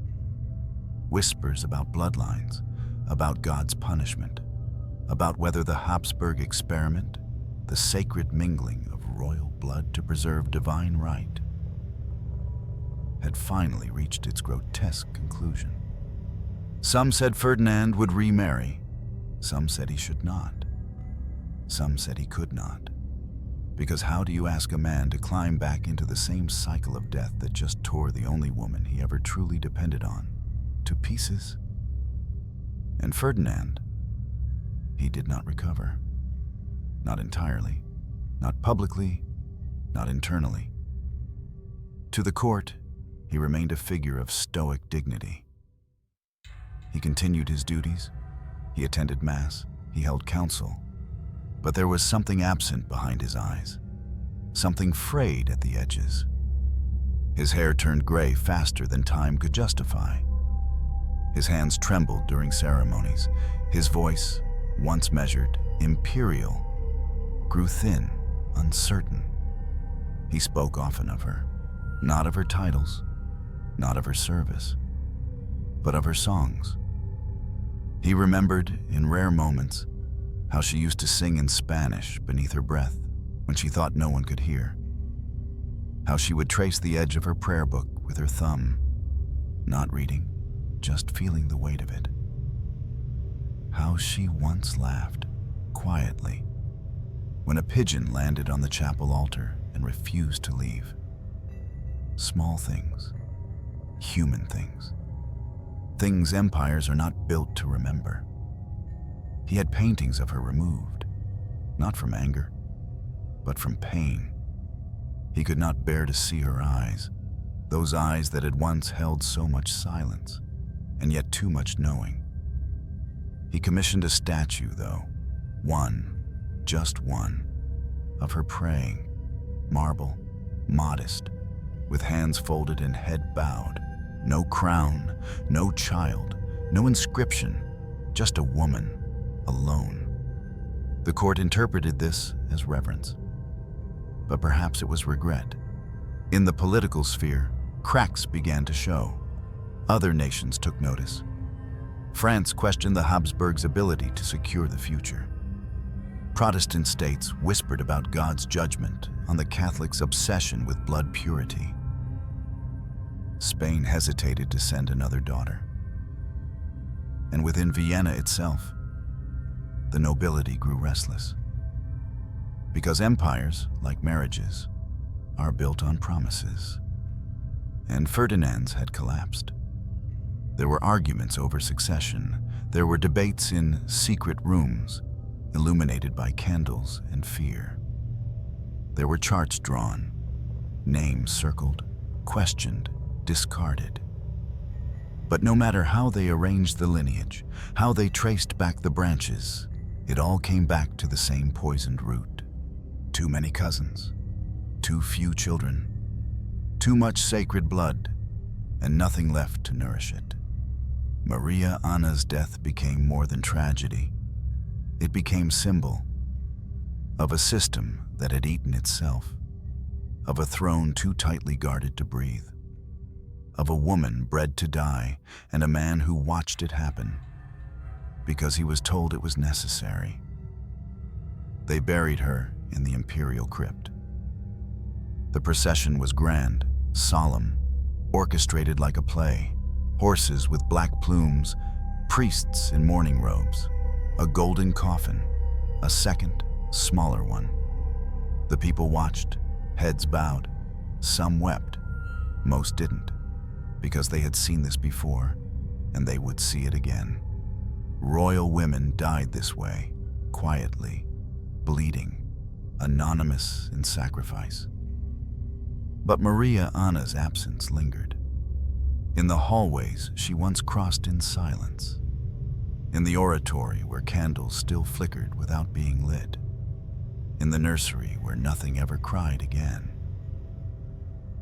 Whispers about bloodlines, about God's punishment, about whether the Habsburg experiment, the sacred mingling of royal blood to preserve divine right, had finally reached its grotesque conclusion. Some said Ferdinand would remarry. Some said he should not. Some said he could not. Because how do you ask a man to climb back into the same cycle of death that just tore the only woman he ever truly depended on to pieces? And Ferdinand, he did not recover. Not entirely. not publicly, not internally. To the court, he remained a figure of stoic dignity. He continued his duties, he attended Mass, he held counsel, but there was something absent behind his eyes, something frayed at the edges. His hair turned gray faster than time could justify. His hands trembled during ceremonies. His voice, once measured, imperial, grew thin, uncertain. He spoke often of her, not of her titles, not of her service, but of her songs. He remembered, in rare moments, how she used to sing in Spanish beneath her breath when she thought no one could hear. How she would trace the edge of her prayer book with her thumb, not reading, just feeling the weight of it. How she once laughed, quietly, when a pigeon landed on the chapel altar and refused to leave. Small things, human things, things empires are not built to remember. He had paintings of her removed, not from anger, but from pain. He could not bear to see her eyes, those eyes that had once held so much silence, and yet too much knowing. He commissioned a statue, though, one, just one, of her praying, marble, modest, with hands folded and head bowed, no crown, no child, no inscription, just a woman, alone. The court interpreted this as reverence, but perhaps it was regret. In the political sphere, cracks began to show. Other nations took notice. France questioned the Habsburgs' ability to secure the future. Protestant states whispered about God's judgment on the Catholics' obsession with blood purity. Spain hesitated to send another daughter. And within Vienna itself, the nobility grew restless. Because empires, like marriages, are built on promises. And Ferdinand's had collapsed. There were arguments over succession. There were debates in secret rooms, illuminated by candles and fear. There were charts drawn, names circled, questioned, discarded. But no matter how they arranged the lineage, how they traced back the branches, it all came back to the same poisoned root. Too many cousins, too few children, too much sacred blood, and nothing left to nourish it. Maria Anna's death became more than tragedy. It became symbol of a system that had eaten itself, of a throne too tightly guarded to breathe, of a woman bred to die and a man who watched it happen because he was told it was necessary. They buried her in the imperial crypt. The procession was grand, solemn, orchestrated like a play. Horses with black plumes, priests in mourning robes, a golden coffin, a second, smaller one. The people watched, heads bowed. Some wept, most didn't, because they had seen this before, and they would see it again. Royal women died this way, quietly, bleeding, anonymous in sacrifice. But Maria Anna's absence lingered. In the hallways she once crossed in silence. In the oratory where candles still flickered without being lit. In the nursery where nothing ever cried again.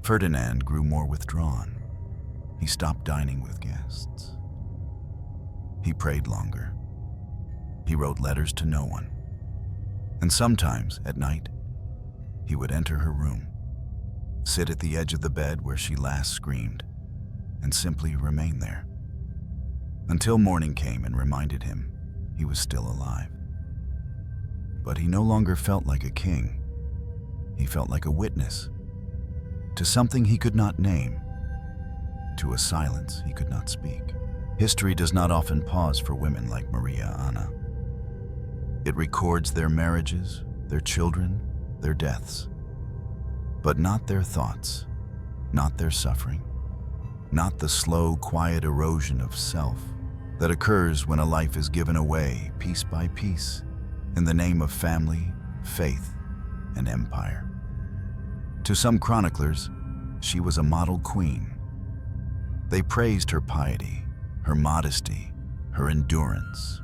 Ferdinand grew more withdrawn. He stopped dining with guests. He prayed longer. He wrote letters to no one. And sometimes, at night, he would enter her room, sit at the edge of the bed where she last screamed, and simply remain there, until morning came and reminded him he was still alive. But he no longer felt like a king. He felt like a witness to something he could not name, to a silence he could not speak. History does not often pause for women like Maria Anna. It records their marriages, their children, their deaths, but not their thoughts, not their suffering, not the slow, quiet erosion of self that occurs when a life is given away piece by piece in the name of family, faith, and empire. To some chroniclers, she was a model queen. They praised her piety, her modesty, her endurance.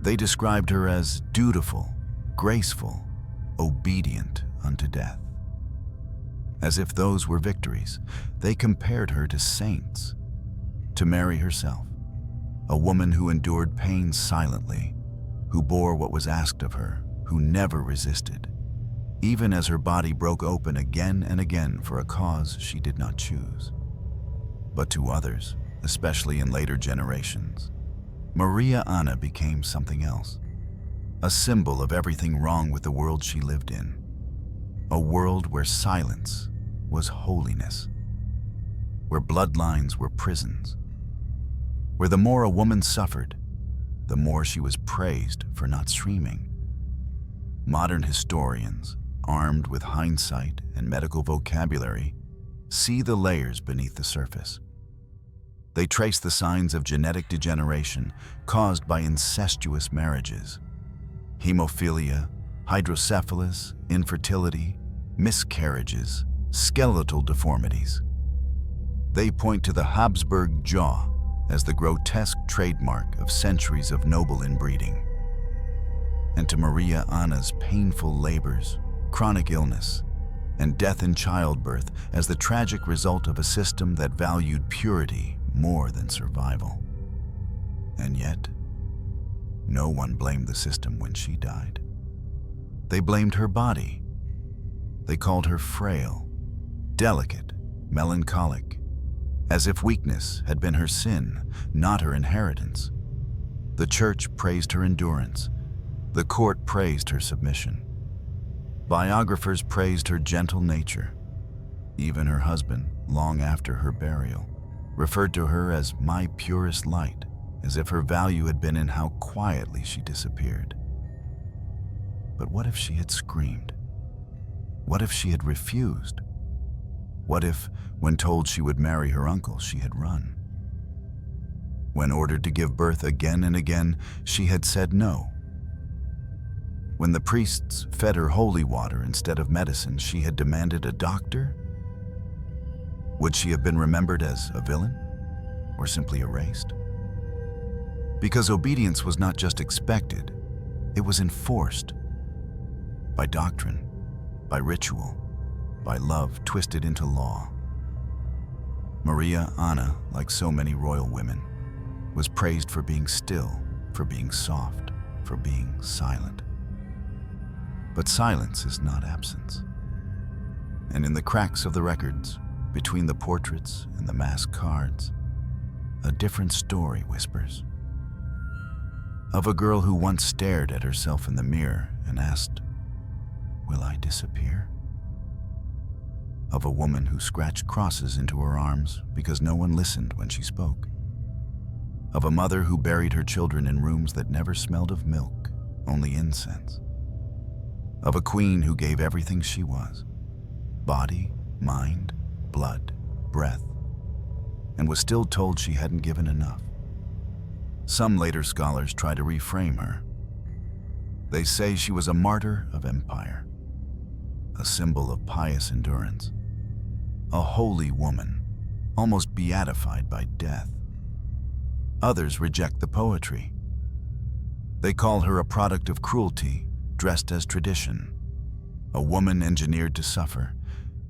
They described her as dutiful, graceful, obedient unto death. As if those were victories, they compared her to saints. To Mary herself, a woman who endured pain silently, who bore what was asked of her, who never resisted, even as her body broke open again and again for a cause she did not choose. But to others, especially in later generations, Maria Anna became something else, a symbol of everything wrong with the world she lived in, a world where silence was holiness, where bloodlines were prisons, where the more a woman suffered, the more she was praised for not screaming. Modern historians, armed with hindsight and medical vocabulary, see the layers beneath the surface. They trace the signs of genetic degeneration caused by incestuous marriages, hemophilia, hydrocephalus, infertility, miscarriages, skeletal deformities. They point to the Habsburg jaw as the grotesque trademark of centuries of noble inbreeding, and to Maria Anna's painful labors, chronic illness, and death in childbirth as the tragic result of a system that valued purity more than survival. And yet, no one blamed the system when she died. They blamed her body. They called her frail, delicate, melancholic, as if weakness had been her sin, not her inheritance. The church praised her endurance. The court praised her submission. Biographers praised her gentle nature. Even her husband, long after her burial, referred to her as my purest light, as if her value had been in how quietly she disappeared. But what if she had screamed? What if she had refused? What if, when told she would marry her uncle, she had run? When ordered to give birth again and again, she had said no. When the priests fed her holy water instead of medicine, she had demanded a doctor? Would she have been remembered as a villain, or simply erased? Because obedience was not just expected, it was enforced. By doctrine, by ritual, by love twisted into law. Maria Anna, like so many royal women, was praised for being still, for being soft, for being silent. But silence is not absence. And in the cracks of the records, between the portraits and the masked cards, a different story whispers. Of a girl who once stared at herself in the mirror and asked, "Will I disappear?" Of a woman who scratched crosses into her arms because no one listened when she spoke. Of a mother who buried her children in rooms that never smelled of milk, only incense. Of a queen who gave everything she was, body, mind, blood, breath, and was still told she hadn't given enough. Some later scholars try to reframe her. They say she was a martyr of empire, a symbol of pious endurance, a holy woman, almost beatified by death. Others reject the poetry. They call her a product of cruelty, dressed as tradition, a woman engineered to suffer,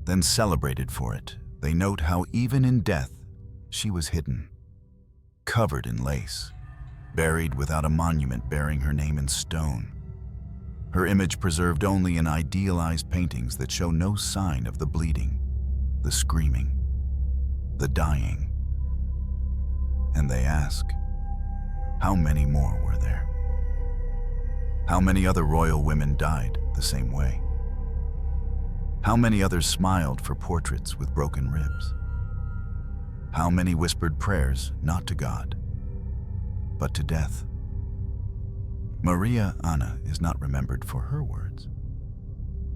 then celebrated for it. They note how even in death, she was hidden, covered in lace, buried without a monument bearing her name in stone. Her image preserved only in idealized paintings that show no sign of the bleeding, the screaming, the dying. And they ask, how many more were there? How many other royal women died the same way? How many others smiled for portraits with broken ribs? How many whispered prayers not to God, but to death? Maria Anna is not remembered for her words.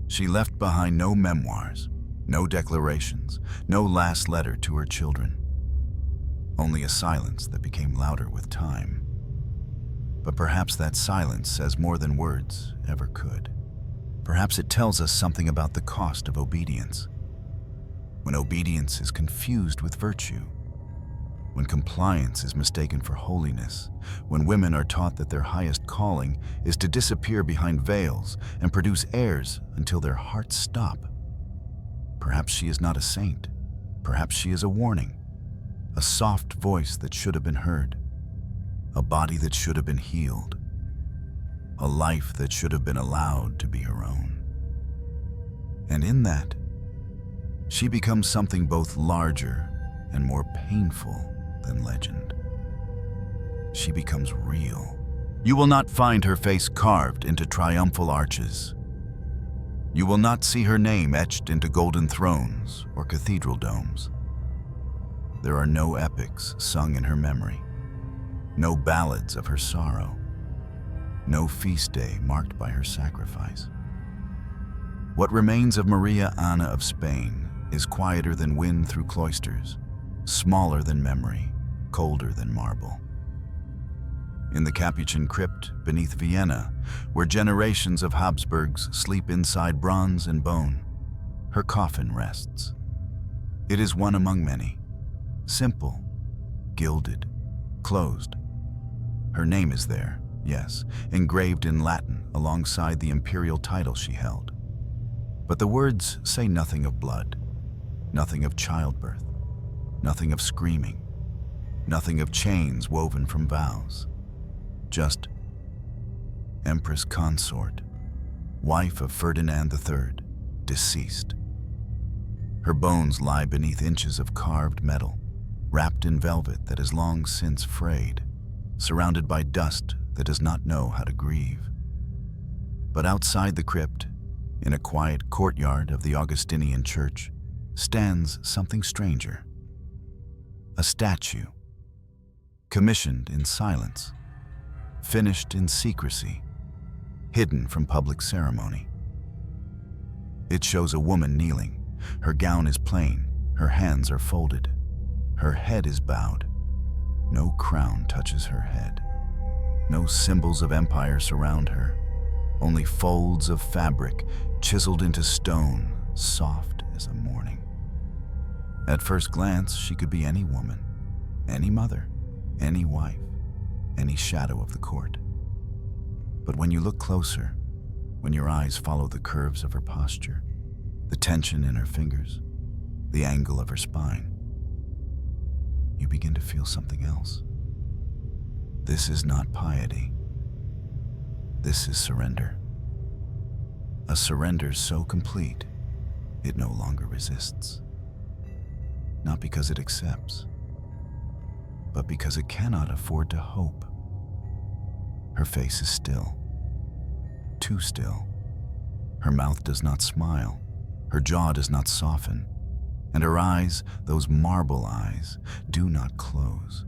She left behind no memoirs, no declarations, no last letter to her children. Only a silence that became louder with time. But perhaps that silence says more than words ever could. Perhaps it tells us something about the cost of obedience. When obedience is confused with virtue, when compliance is mistaken for holiness, when women are taught that their highest calling is to disappear behind veils and produce heirs until their hearts stop. Perhaps she is not a saint. Perhaps she is a warning, a soft voice that should have been heard, a body that should have been healed, a life that should have been allowed to be her own. And in that, she becomes something both larger and more painful than legend. She becomes real. You will not find her face carved into triumphal arches. You will not see her name etched into golden thrones or cathedral domes. There are no epics sung in her memory, no ballads of her sorrow, no feast day marked by her sacrifice. What remains of Maria Ana of Spain is quieter than wind through cloisters, smaller than memory, colder than marble. In the Capuchin crypt beneath Vienna, where generations of Habsburgs sleep inside bronze and bone, her coffin rests. It is one among many, simple, gilded, closed. Her name is there, yes, engraved in Latin alongside the imperial title she held. But the words say nothing of blood, nothing of childbirth, nothing of screaming, nothing of chains woven from vows. Just Empress consort, wife of Ferdinand III, deceased. Her bones lie beneath inches of carved metal, wrapped in velvet that is long since frayed, surrounded by dust that does not know how to grieve. But outside the crypt, in a quiet courtyard of the Augustinian church, stands something stranger. A statue, commissioned in silence, finished in secrecy, hidden from public ceremony. It shows a woman kneeling. Her gown is plain, her hands are folded, her head is bowed. No crown touches her head. No symbols of empire surround her, only folds of fabric chiseled into stone, soft as a morning. At first glance, she could be any woman, any mother, any wife, any shadow of the court. But when you look closer, when your eyes follow the curves of her posture, the tension in her fingers, the angle of her spine, you begin to feel something else. This is not piety. This is surrender. A surrender so complete, it no longer resists. Not because it accepts, but because it cannot afford to hope. Her face is still, too still. Her mouth does not smile, her jaw does not soften, and her eyes, those marble eyes, do not close.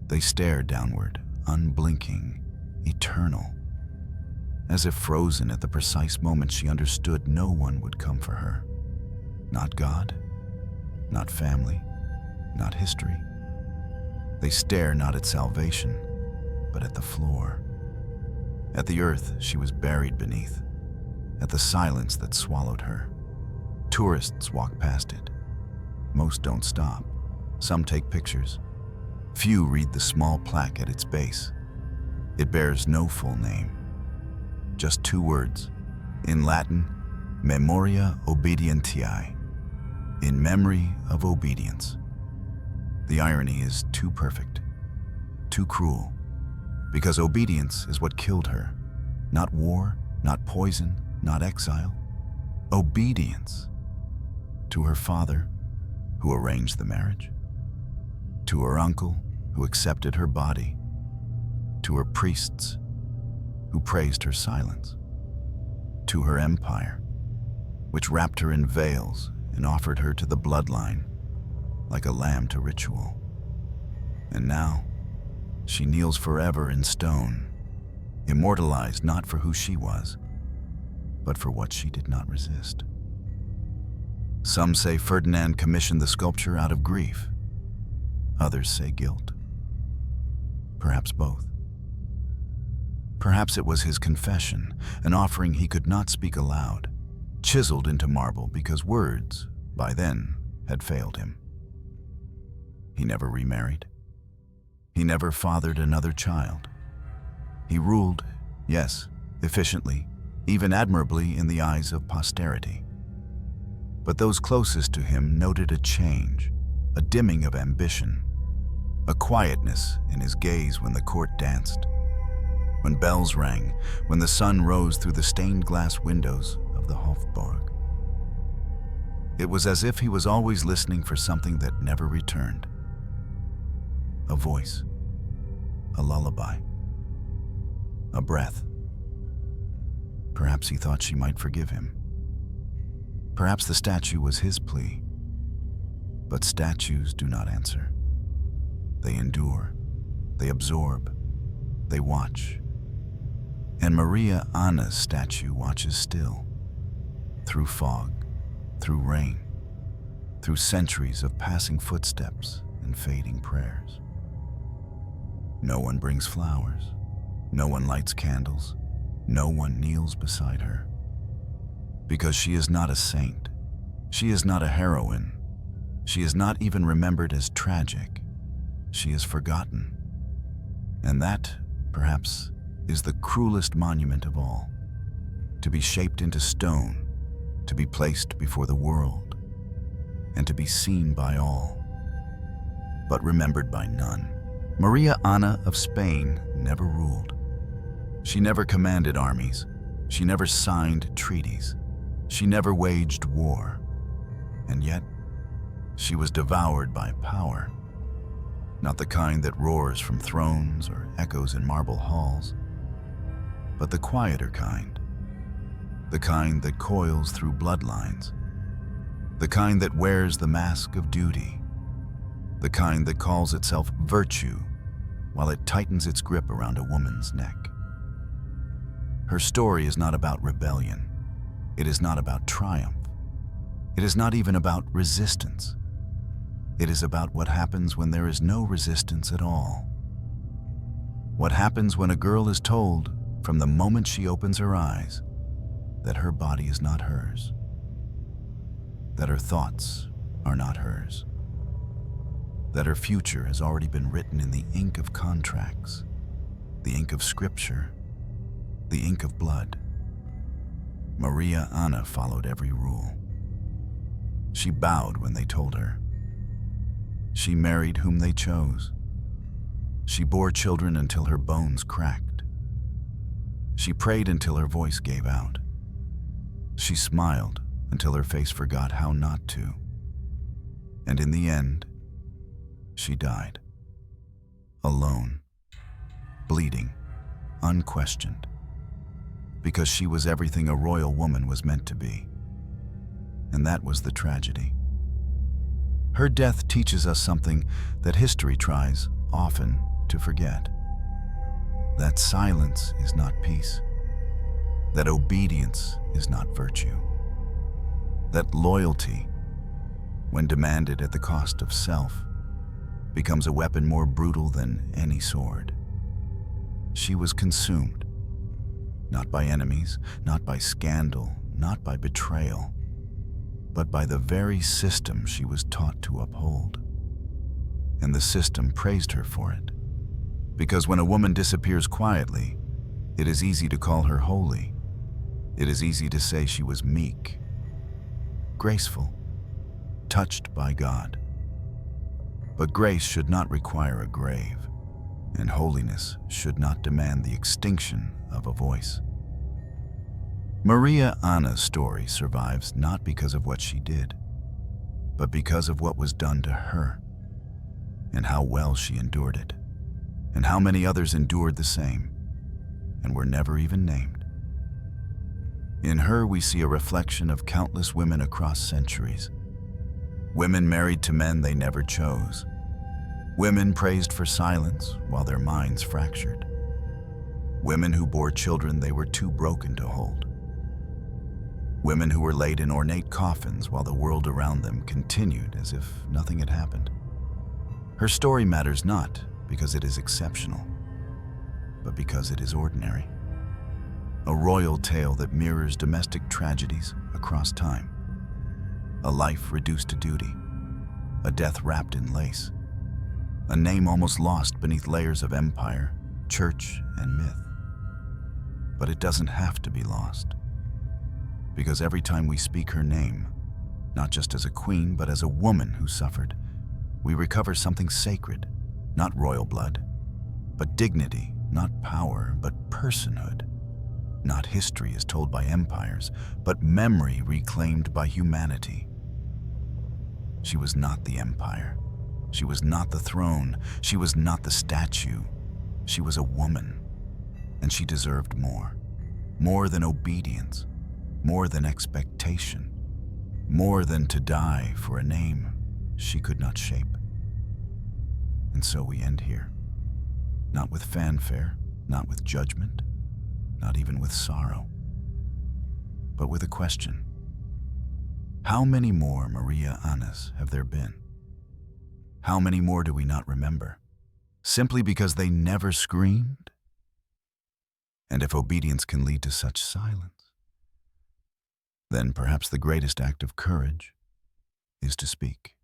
They stare downward, unblinking, eternal, as if frozen at the precise moment she understood no one would come for her. Not God, not family, not history. They stare not at salvation, but at the floor, at the earth she was buried beneath, at the silence that swallowed her. Tourists walk past it. Most don't stop. Some take pictures. Few read the small plaque at its base. It bears no full name, just two words. In Latin, Memoria Obedientiae, in memory of obedience. The irony is too perfect, too cruel, because obedience is what killed her. Not war, not poison, not exile. Obedience to her father, who arranged the marriage, to her uncle, who accepted her body, to her priests, who praised her silence, to her empire, which wrapped her in veils and offered her to the bloodline like a lamb to ritual. And now, she kneels forever in stone, immortalized not for who she was, but for what she did not resist. Some say Ferdinand commissioned the sculpture out of grief. Others say guilt. Perhaps both. Perhaps it was his confession, an offering he could not speak aloud, chiseled into marble because words, by then, had failed him. He never remarried. He never fathered another child. He ruled, yes, efficiently, even admirably in the eyes of posterity. But those closest to him noted a change, a dimming of ambition, a quietness in his gaze when the court danced, when bells rang, when the sun rose through the stained glass windows of the Hofburg. It was as if he was always listening for something that never returned. A voice, a lullaby, a breath. Perhaps he thought she might forgive him. Perhaps the statue was his plea. But statues do not answer. They endure, they absorb, they watch. And Maria Anna's statue watches still, through fog, through rain, through centuries of passing footsteps and fading prayers. No one brings flowers, no one lights candles, no one kneels beside her. Because she is not a saint, she is not a heroine, she is not even remembered as tragic, she is forgotten. And that, perhaps, is the cruelest monument of all, to be shaped into stone, to be placed before the world, and to be seen by all, but remembered by none. Maria Anna of Spain never ruled. She never commanded armies. She never signed treaties. She never waged war. And yet, she was devoured by power. Not the kind that roars from thrones or echoes in marble halls, but the quieter kind. The kind that coils through bloodlines. The kind that wears the mask of duty. The kind that calls itself virtue while it tightens its grip around a woman's neck. Her story is not about rebellion. It is not about triumph. It is not even about resistance. It is about what happens when there is no resistance at all. What happens when a girl is told, from the moment she opens her eyes, that her body is not hers, that her thoughts are not hers, that her future has already been written in the ink of contracts, the ink of scripture, the ink of blood. Maria Anna followed every rule. She bowed when they told her. She married whom they chose. She bore children until her bones cracked. She prayed until her voice gave out. She smiled until her face forgot how not to. And in the end, she died. Alone, bleeding, unquestioned, because she was everything a royal woman was meant to be. And that was the tragedy. Her death teaches us something that history tries, often, to forget. That silence is not peace. That obedience is not virtue. That loyalty, when demanded at the cost of self, becomes a weapon more brutal than any sword. She was consumed, not by enemies, not by scandal, not by betrayal, but by the very system she was taught to uphold. And the system praised her for it. Because when a woman disappears quietly, it is easy to call her holy. It is easy to say she was meek, graceful, touched by God. But grace should not require a grave, and holiness should not demand the extinction of a voice. Maria Anna's story survives not because of what she did, but because of what was done to her, and how well she endured it, and how many others endured the same, and were never even named. In her we see a reflection of countless women across centuries. Women married to men they never chose. Women praised for silence while their minds fractured. Women who bore children they were too broken to hold. Women who were laid in ornate coffins while the world around them continued as if nothing had happened. Her story matters not because it is exceptional, but because it is ordinary. A royal tale that mirrors domestic tragedies across time. A life reduced to duty. A death wrapped in lace. A name almost lost beneath layers of empire, church, and myth. But it doesn't have to be lost. Because every time we speak her name, not just as a queen, but as a woman who suffered, we recover something sacred, not royal blood, but dignity, not power, but personhood. Not history as told by empires, but memory reclaimed by humanity. She was not the empire. She was not the throne. She was not the statue. She was a woman, and she deserved more. More than obedience, more than expectation, more than to die for a name she could not shape. And so we end here. Not with fanfare, not with judgment, not even with sorrow, but with a question. How many more Maria Annas have there been? How many more do we not remember, simply because they never screamed? And if obedience can lead to such silence, then perhaps the greatest act of courage is to speak.